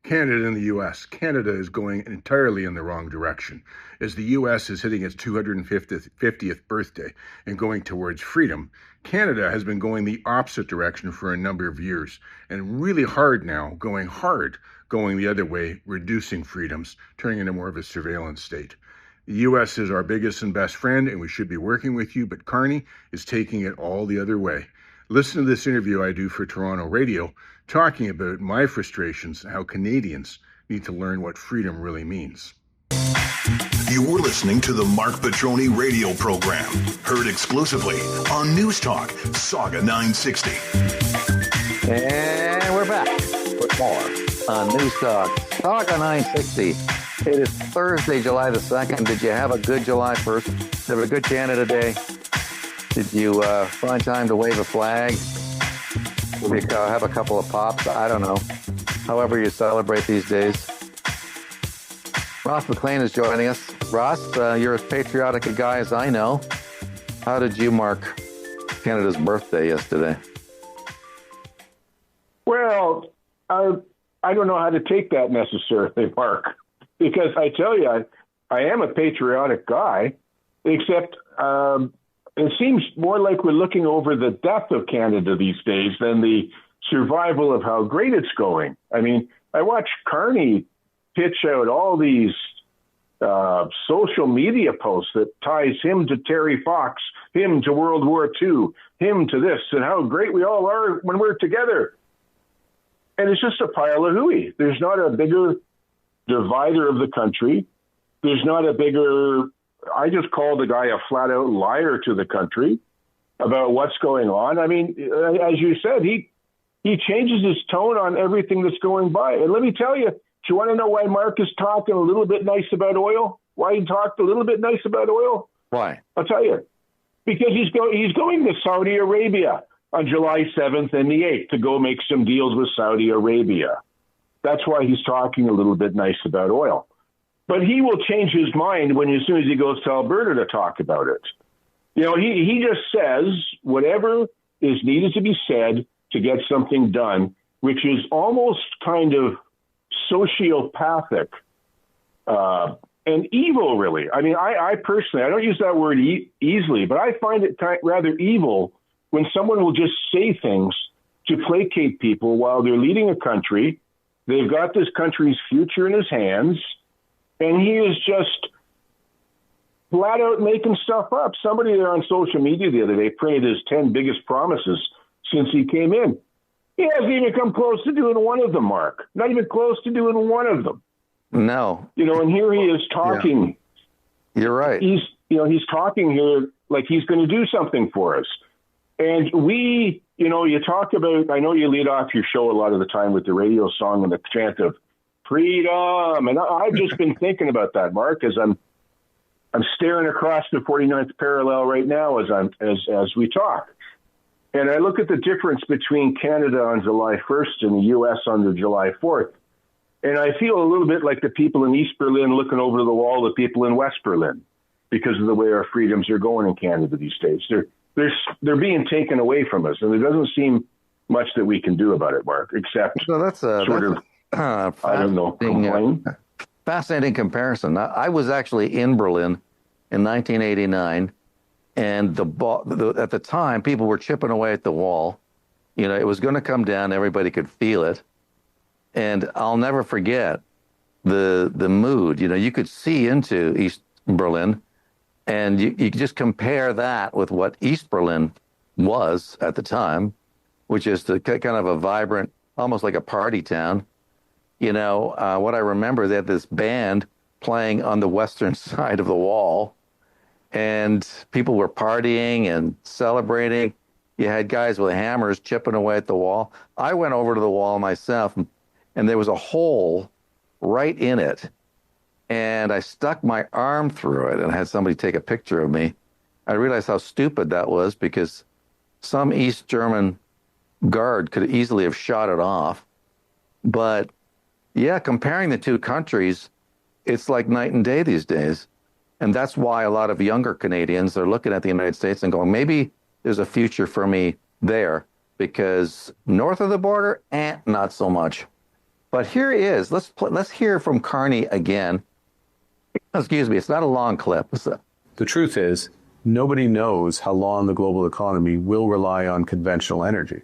Canada and the U.S. Canada is going entirely in the wrong direction. As the U.S. is hitting its 250th birthday and going towards freedom, Canada has been going the opposite direction for a number of years and really hard now, going the other way, reducing freedoms, turning into more of a surveillance state. The U.S. is our biggest and best friend, and we should be working with you, but Carney is taking it all the other way. Listen to this interview I do for Toronto Radio, talking about my frustrations and how Canadians need to learn what freedom really means. You're listening to the Marc Patrone radio program, heard exclusively on News Talk, Saga 960. And we're back with more on News Talk, Saga 960. It is Thursday, July the 2nd. Did you have a good July 1st? Did you have a good Canada Day? Did you find time to wave a flag? Did you have a couple of pops? I don't know. However you celebrate these days. Ross McLean is joining us. Ross, you're as patriotic a guy as I know. How did you mark Canada's birthday yesterday? Well, I don't know how to take that necessarily, Mark, because I tell you, I am a patriotic guy, except it seems more like we're looking over the death of Canada these days than the survival of how great it's going. I mean, I watch Carney pitch out all these social media posts that ties him to Terry Fox, him to World War II, him to this, and how great we all are when we're together. And it's just a pile of hooey. There's not a bigger divider of the country. There's not a bigger... I just called the guy a flat-out liar to the country about what's going on. I mean, as you said, he changes his tone on everything that's going by. And let me tell you, do you want to know why Mark is talking a little bit nice about oil? Why he talked a little bit nice about oil? Why? I'll tell you. Because he's going to Saudi Arabia on July 7th and the 8th to go make some deals with Saudi Arabia. That's why he's talking a little bit nice about oil. But he will change his mind as soon as he goes to Alberta to talk about it. You know, he just says whatever is needed to be said to get something done, which is almost kind of sociopathic and evil, really. I mean, I personally, I don't use that word easily, but I find it rather evil when someone will just say things to placate people while they're leading a country. They've got this country's future in his hands. And he is just flat out making stuff up. Somebody there on social media the other day printed his 10 biggest promises since he came in. He hasn't even come close to doing one of them, Mark. Not even close to doing one of them. No. You know, and here he is talking. Yeah. You're right. He's talking here like he's going to do something for us. And you talk about, I know you lead off your show a lot of the time with the radio song and the chant of freedom. And I've just been thinking about that, Mark, as I'm staring across the 49th parallel right now as we talk. And I look at the difference between Canada on July 1st and the U.S. on the July 4th. And I feel a little bit like the people in East Berlin looking over the wall, the people in West Berlin, because of the way our freedoms are going in Canada these days. They're being taken away from us, and there doesn't seem much that we can do about it, Mark, except I don't know, complain. Fascinating comparison. I was actually in Berlin in 1989, and at the time, people were chipping away at the wall. You know, it was going to come down. Everybody could feel it. And I'll never forget the mood. You know, you could see into East Berlin, and you just compare that with what East Berlin was at the time, which is kind of a vibrant, almost like a party town. You know, what I remember, they had this band playing on the western side of the wall, and people were partying and celebrating. You had guys with hammers chipping away at the wall. I went over to the wall myself, and there was a hole right in it. And I stuck my arm through it and had somebody take a picture of me. I realized how stupid that was, because some East German guard could easily have shot it off. But yeah, comparing the two countries, it's like night and day these days. And that's why a lot of younger Canadians are looking at the United States and going, maybe there's a future for me there, because north of the border, not so much. But here is, let's hear from Carney again. Excuse me, it's not a long clip. The truth is, nobody knows how long the global economy will rely on conventional energy.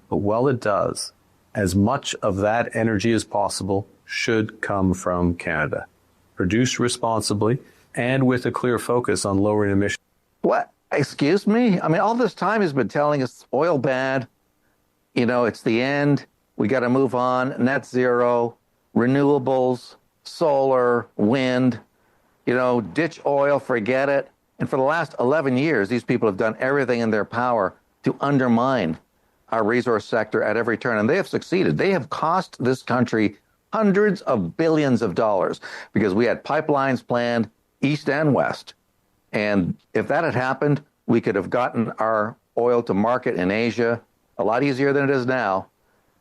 But while it does, as much of that energy as possible should come from Canada, produced responsibly and with a clear focus on lowering emissions. What? Excuse me? I mean, all this time he's been telling us oil bad, it's the end, we got to move on, net zero, renewables, solar, wind, ditch oil, forget it. And for the last 11 years, these people have done everything in their power to undermine our resource sector at every turn. And they have succeeded. They have cost this country hundreds of billions of dollars because we had pipelines planned east and west. And if that had happened, we could have gotten our oil to market in Asia a lot easier than it is now,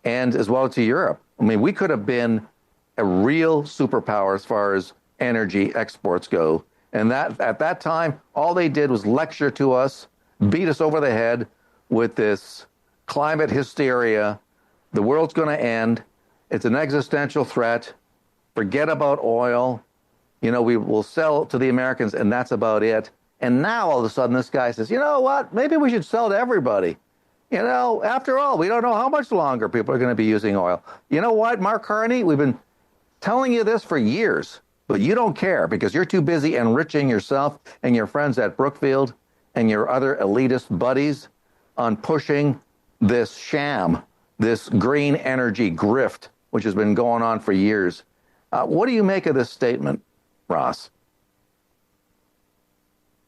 and as well to Europe. I mean, we could have been a real superpower as far as energy exports go. And that at that time, all they did was lecture to us, beat us over the head with this climate hysteria. The world's going to end. It's an existential threat. Forget about oil. We will sell to the Americans, and that's about it. And now all of a sudden this guy says, you know what? Maybe we should sell to everybody. After all, we don't know how much longer people are going to be using oil. You know what, Mark Carney? We've been telling you this for years, but you don't care because you're too busy enriching yourself and your friends at Brookfield and your other elitist buddies on pushing this sham, this green energy grift, which has been going on for years. What do you make of this statement, Ross?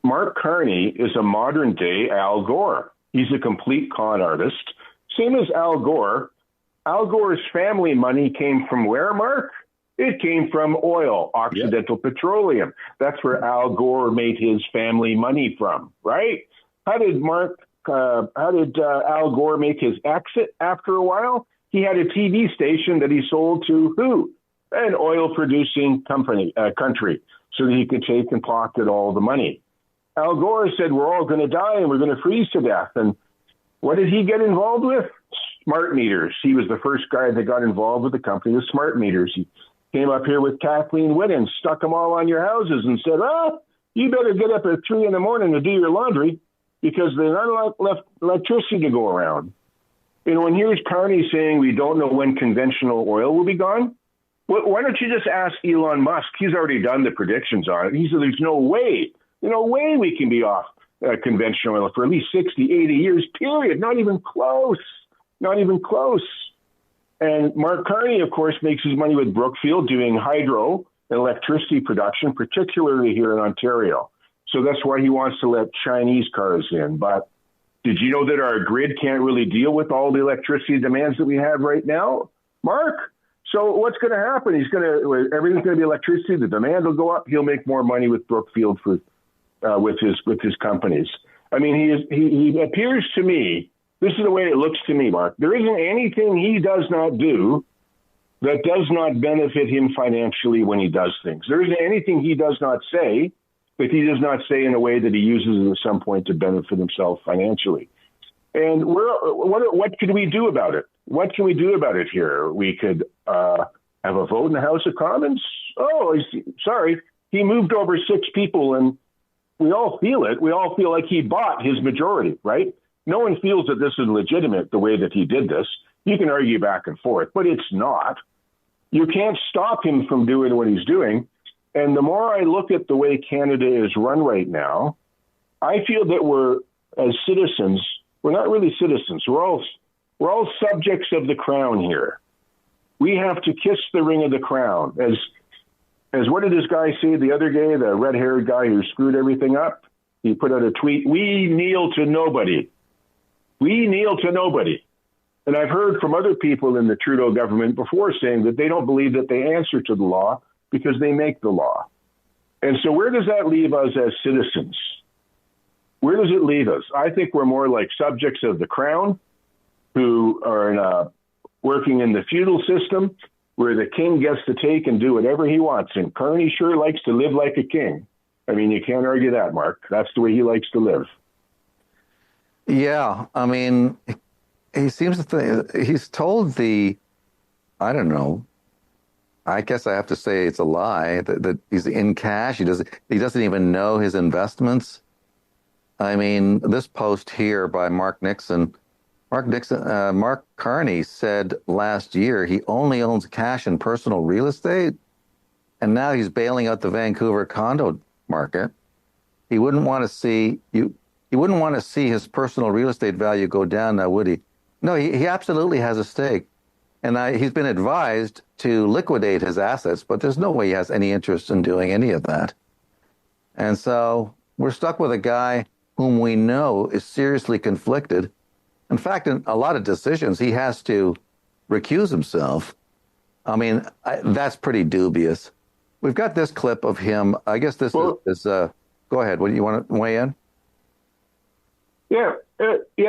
Mark Carney is a modern-day Al Gore. He's a complete con artist. Same as Al Gore. Al Gore's family money came from where, Mark? It came from oil, Occidental Petroleum. That's where Al Gore made his family money from, right? How did Al Gore make his exit after a while? He had a TV station that he sold to who? An oil-producing country, so that he could take and pocket all the money. Al Gore said, we're all going to die and we're going to freeze to death. And what did he get involved with? Smart meters. He was the first guy that got involved with the company with smart meters. He came up here with Kathleen Whitten, stuck them all on your houses and said, you better get up at 3 a.m. to do your laundry because there's not enough electricity to go around. And here's Carney saying we don't know when conventional oil will be gone. Why don't you just ask Elon Musk? He's already done the predictions on it. He said there's no way we can be off conventional oil for at least 60, 80 years, period. Not even close. And Mark Carney, of course, makes his money with Brookfield doing hydro and electricity production, particularly here in Ontario. So that's why he wants to let Chinese cars in. But did you know that our grid can't really deal with all the electricity demands that we have right now, Mark? So what's going to happen? Everything's going to be electricity. The demand will go up. He'll make more money with Brookfield with his companies. I mean, he appears to me. This is the way it looks to me, Mark. There isn't anything he does not do that does not benefit him financially when he does things. There isn't anything he does not say that he does not say in a way that he uses at some point to benefit himself financially. And what could we do about it? What can we do about it here? We could have a vote in the House of Commons. Oh, sorry. He moved over 6 people, and we all feel it. We all feel like he bought his majority, right? No one feels that this is legitimate the way that he did this. You can argue back and forth, but it's not. You can't stop him from doing what he's doing. And the more I look at the way Canada is run right now, I feel that we're, as citizens, we're not really citizens. We're all subjects of the crown here. We have to kiss the ring of the crown. As what did this guy say the other day, the red-haired guy who screwed everything up? He put out a tweet, we kneel to nobody. We kneel to nobody. And I've heard from other people in the Trudeau government before saying that they don't believe that they answer to the law because they make the law. And so where does that leave us as citizens? Where does it leave us? I think we're more like subjects of the crown who are working in the feudal system where the king gets to take and do whatever he wants. And Carney sure likes to live like a king. I mean, you can't argue that, Mark. That's the way he likes to live. Yeah, I mean, he seems to think he's told the I don't know. I guess I have to say it's a lie that he's in cash. He doesn't even know his investments. I mean, this post here by Mark Carney said last year he only owns cash and personal real estate, and now he's bailing out the Vancouver condo market. He wouldn't want to see you. He wouldn't want to see his personal real estate value go down now, would he? No, he absolutely has a stake. And he's been advised to liquidate his assets, but there's no way he has any interest in doing any of that. And so we're stuck with a guy whom we know is seriously conflicted. In fact, in a lot of decisions, he has to recuse himself. I mean, that's pretty dubious. We've got this clip of him. I guess this is go ahead. What do you want to weigh in? Yeah.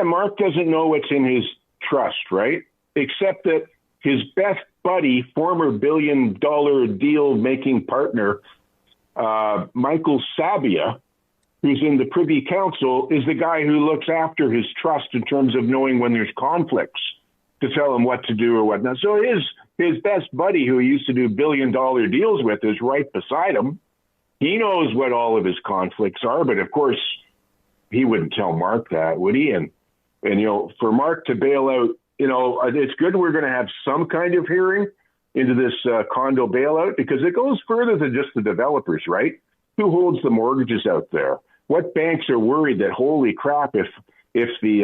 Mark doesn't know what's in his trust, right? Except that his best buddy, former billion-dollar deal-making partner, Michael Sabia, who's in the Privy Council, is the guy who looks after his trust in terms of knowing when there's conflicts to tell him what to do or whatnot. So his best buddy, who he used to do billion-dollar deals with, is right beside him. He knows what all of his conflicts are, but of course, he wouldn't tell Mark that, would he? And for Mark to bail out, it's good we're going to have some kind of hearing into this condo bailout, because it goes further than just the developers, right? Who holds the mortgages out there? What banks are worried that, holy crap, if the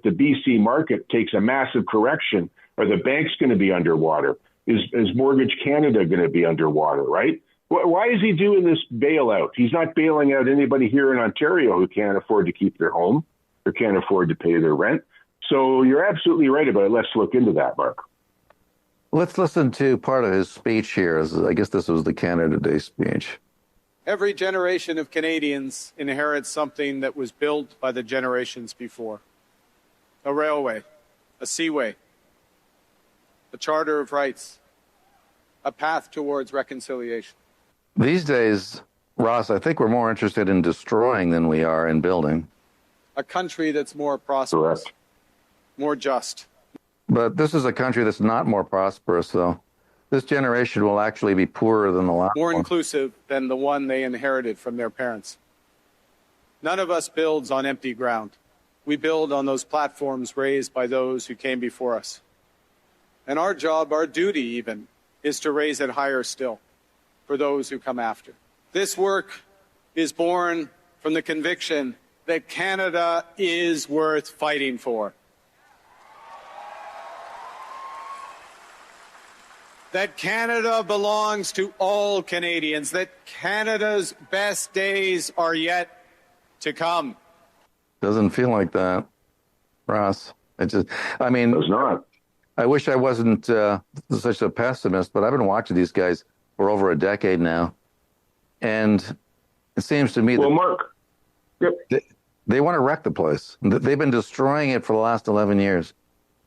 BC market takes a massive correction, are the banks going to be underwater? Is Mortgage Canada going to be underwater, right? Why is he doing this bailout? He's not bailing out anybody here in Ontario who can't afford to keep their home or can't afford to pay their rent. So you're absolutely right about it. Let's look into that, Mark. Let's listen to part of his speech here. I guess this was the Canada Day speech. Every generation of Canadians inherits something that was built by the generations before. A railway, a seaway, a charter of rights, a path towards reconciliation. These days, Ross, I think we're more interested in destroying than we are in building. A country that's more prosperous, Correct. More just. But this is a country that's not more prosperous, though. This generation will actually be poorer than the last More one. inclusive than the one they inherited from their parents. None of us builds on empty ground. We build on those platforms raised by those who came before us. And our job, our duty even, is to raise it higher still for those who come after. This work is born from the conviction that Canada is worth fighting for. That Canada belongs to all Canadians, that Canada's best days are yet to come. Doesn't feel like that, Ross. It's not. I wish I wasn't such a pessimist, but I've been watching these guys for over a decade now. And it seems to me Mark, yep. They want to wreck the place. They've been destroying it for the last 11 years,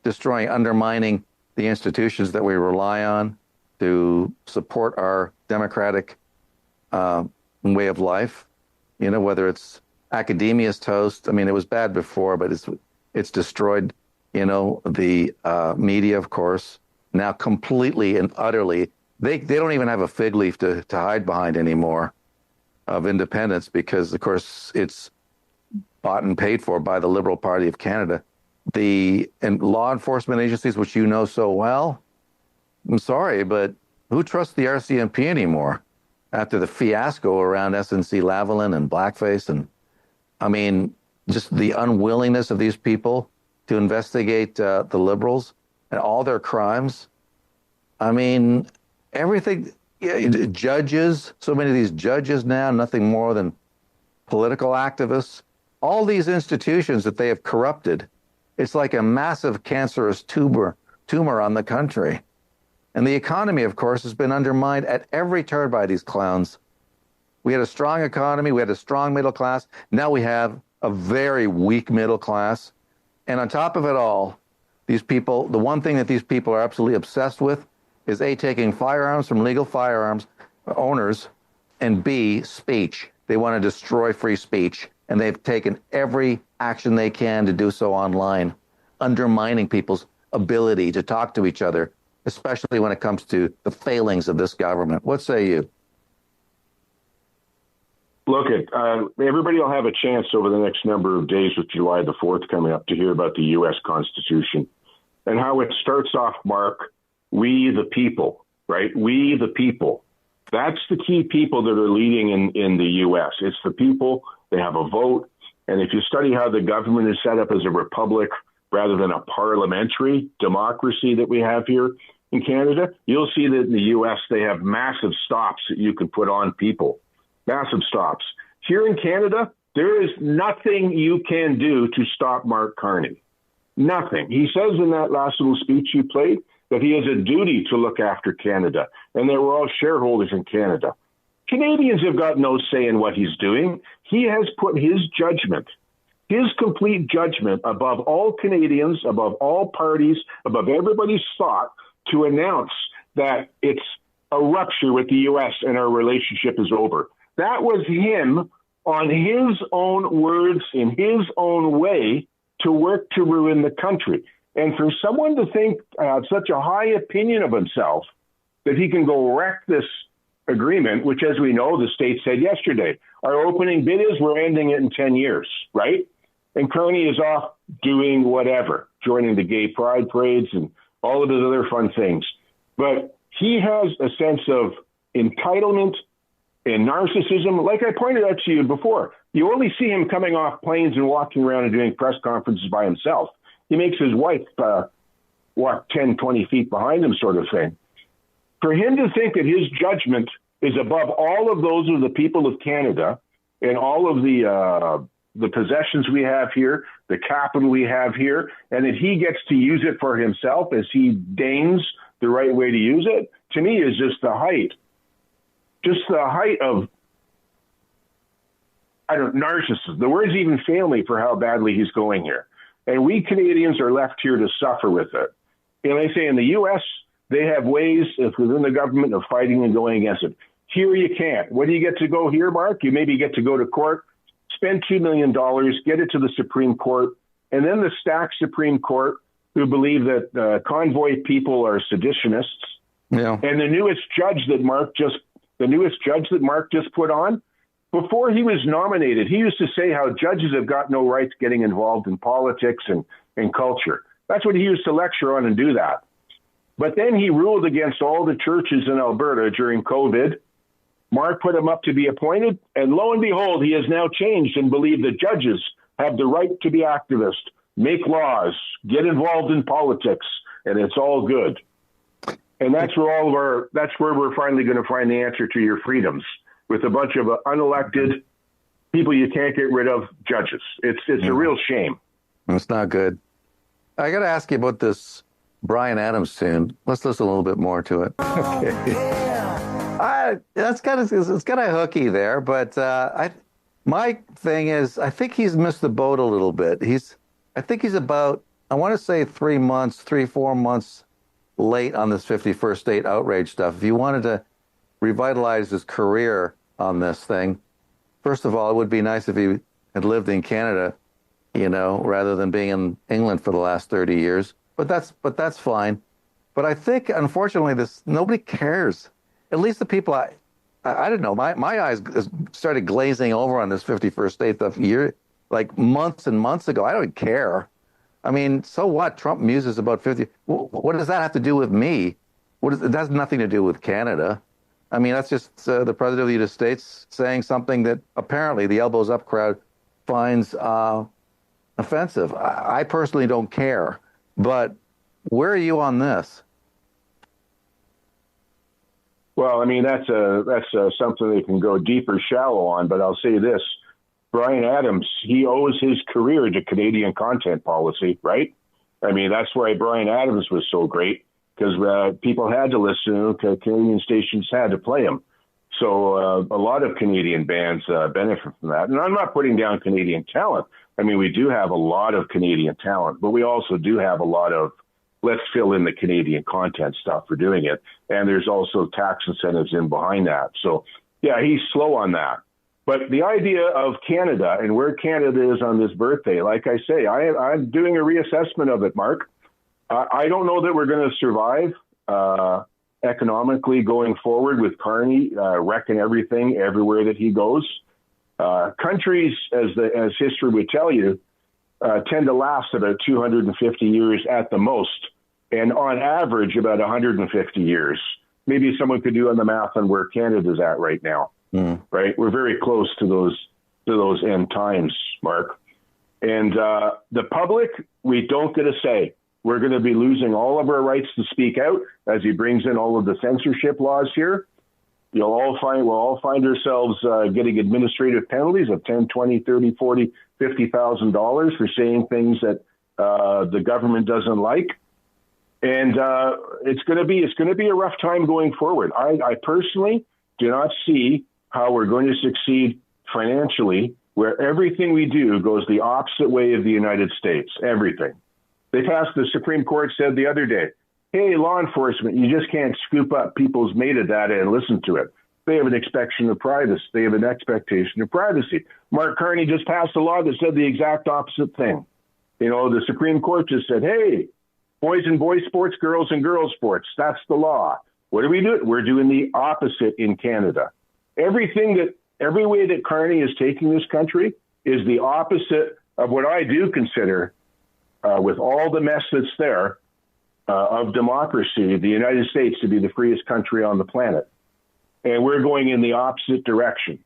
undermining the institutions that we rely on to support our democratic way of life. Whether it's academia's toast. I mean, it was bad before, but it's destroyed, the media, of course, now completely and utterly. They don't even have a fig leaf to hide behind anymore of independence, because, of course, it's bought and paid for by the Liberal Party of Canada. And law enforcement agencies, which you know so well, I'm sorry, but who trusts the RCMP anymore after the fiasco around SNC-Lavalin and blackface? And I mean, just the unwillingness of these people to investigate the Liberals and all their crimes. I mean, everything, judges, so many of these judges now, nothing more than political activists. All these institutions that they have corrupted, it's like a massive cancerous tumor on the country. And the economy, of course, has been undermined at every turn by these clowns. We had a strong economy. We had a strong middle class. Now we have a very weak middle class. And on top of it all, these people, the one thing that these people are absolutely obsessed with is A, taking firearms from legal firearms owners, and B, speech. They want to destroy free speech. And they've taken every action they can to do so online, undermining people's ability to talk to each other, especially when it comes to the failings of this government. What say you? Look, everybody will have a chance over the next number of days with July the 4th coming up to hear about the U.S. Constitution and how it starts off, Mark, we the people, right? We the people. That's the key people that are leading in the U.S. It's the people. They have a vote. And if you study how the government is set up as a republic rather than a parliamentary democracy that we have here in Canada, you'll see that in the U.S. they have massive stops that you can put on people. Massive stops. Here in Canada, there is nothing you can do to stop Mark Carney. Nothing. He says in that last little speech you played that he has a duty to look after Canada and that we're all shareholders in Canada. Canadians have got no say in what he's doing. He has put his judgment, his complete judgment above all Canadians, above all parties, above everybody's thought to announce that it's a rupture with the U.S. and our relationship is over. That was him on his own words, in his own way, to work to ruin the country. And for someone to think such a high opinion of himself that he can go wreck this agreement, which, as we know, the state said yesterday, our opening bid is we're ending it in 10 years, right? And Carney is off doing whatever, joining the gay pride parades and all of his other fun things. But he has a sense of entitlement and narcissism. Like I pointed out to you before, you only see him coming off planes and walking around and doing press conferences by himself. He makes his wife walk 10, 20 feet behind him, sort of thing. For him to think that his judgment is above all of those of the people of Canada and all of the possessions we have here, the capital we have here, and that he gets to use it for himself as he deigns the right way to use it, to me is just the height of, narcissism. The words even fail me for how badly he's going here. And we Canadians are left here to suffer with it. And I say in the U.S., they have ways within the government of fighting and going against it. Here you can't. What do you get to go here, Mark? You maybe get to go to court, spend $2 million, get it to the Supreme Court, and then the stacked Supreme Court who believe that convoy people are seditionists. Yeah. And the newest judge that Mark just put on, before he was nominated, he used to say how judges have got no rights getting involved in politics and culture. That's what he used to lecture on and do that. But then he ruled against all the churches in Alberta during COVID. Mark put him up to be appointed, and lo and behold, he has now changed and believed that judges have the right to be activists, make laws, get involved in politics, and it's all good. And that's where we're finally going to find the answer to your freedoms, with a bunch of unelected people you can't get rid of judges. It's a real shame. It's not good. I got to ask you about this Bryan Adams tune. Let's listen a little bit more to it. Okay. It's kind of hooky there, but my thing is, I think he's missed the boat a little bit. I think he's about, I want to say 4 months late on this 51st state outrage stuff. If you wanted to revitalize his career on this thing, first of all, it would be nice if he had lived in Canada, rather than being in England for the last 30 years. But that's fine. But I think, unfortunately, nobody cares. At least the people I don't know. My eyes started glazing over on this 51st state stuff like months and months ago. I don't care. I mean, so what? Trump muses about 50. What does that have to do with me? It has nothing to do with Canada. I mean, that's just the president of the United States saying something that apparently the elbows up crowd finds offensive. I personally don't care. But where are you on this? Well, I mean, that's something they can go deep or shallow on, but I'll say this. Bryan Adams, he owes his career to Canadian content policy, right? I mean, that's why Bryan Adams was so great, because people had to listen to Canadian stations, had to play him. So a lot of Canadian bands benefit from that. And I'm not putting down Canadian talent. I mean, we do have a lot of Canadian talent, but we also do have a lot of let's fill in the Canadian content stuff for doing it. And there's also tax incentives in behind that. So, yeah, he's slow on that. But the idea of Canada and where Canada is on this birthday, like I say, I'm doing a reassessment of it, Mark. I don't know that we're going to survive economically going forward with Carney wrecking everything everywhere that he goes. Countries, as history would tell you, tend to last about 250 years at the most, and on average about 150 years. Maybe someone could do on the math on where Canada's at right now. Right, we're very close to those end times, Mark. And the public, we don't get a say. We're going to be losing all of our rights to speak out as he brings in all of the censorship laws here. We'll all find ourselves getting administrative penalties of $10, $20, $30, $40, $50,000 for saying things that the government doesn't like. And it's going to be a rough time going forward. I personally do not see how we're going to succeed financially where everything we do goes the opposite way of the United States. Everything. The Supreme Court said the other day, hey, law enforcement, you just can't scoop up people's metadata and listen to it. They have an expectation of privacy. They have an expectation of privacy. Mark Carney just passed a law that said the exact opposite thing. You know, the Supreme Court just said, hey, boys and boys sports, girls and girls sports. That's the law. What are we doing? We're doing the opposite in Canada. Every way that Carney is taking this country is the opposite of what I do consider, with all the mess that's there, of democracy, the United States to be the freest country on the planet. And we're going in the opposite direction.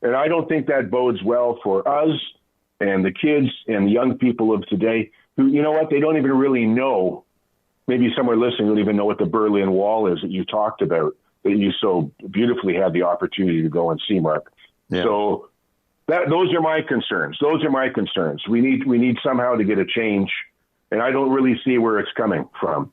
And I don't think that bodes well for us and the kids and the young people of today who, you know what, they don't even really know. Maybe somewhere listening don't even know what the Berlin Wall is that you talked about, that you so beautifully had the opportunity to go and see, Mark. Yeah. So those are my concerns. We need somehow to get a change. And I don't really see where it's coming from.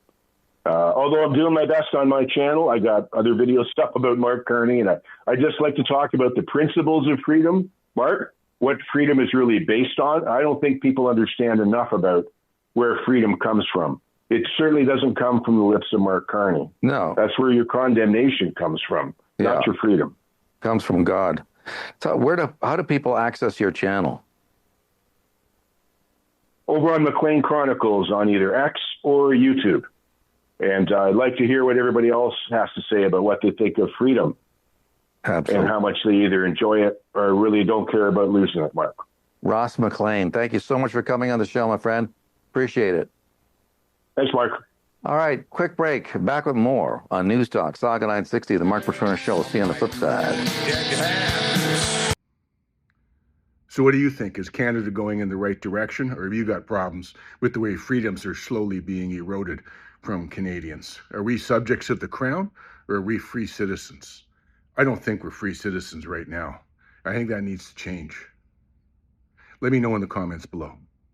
Although I'm doing my best on my channel, I got other video stuff about Mark Carney, and I just like to talk about the principles of freedom, Mark, what freedom is really based on. I don't think people understand enough about where freedom comes from. It certainly doesn't come from the lips of Mark Carney. No. That's where your condemnation comes from, not your freedom. Comes from God. So how do people access your channel? Over on McLean Chronicles on either X or YouTube. And I'd like to hear what everybody else has to say about what they think of freedom. Absolutely. And how much they either enjoy it or really don't care about losing it, Mark. Ross McLean, thank you so much for coming on the show, my friend. Appreciate it. Thanks, Mark. All right, quick break. Back with more on News Talk, Saga 960, The Marc Patrone Show. See you on the flip side. So what do you think? Is Canada going in the right direction, or have you got problems with the way freedoms are slowly being eroded from Canadians? Are we subjects of the crown, or are we free citizens? I don't think we're free citizens right now. I think that needs to change. Let me know in the comments below.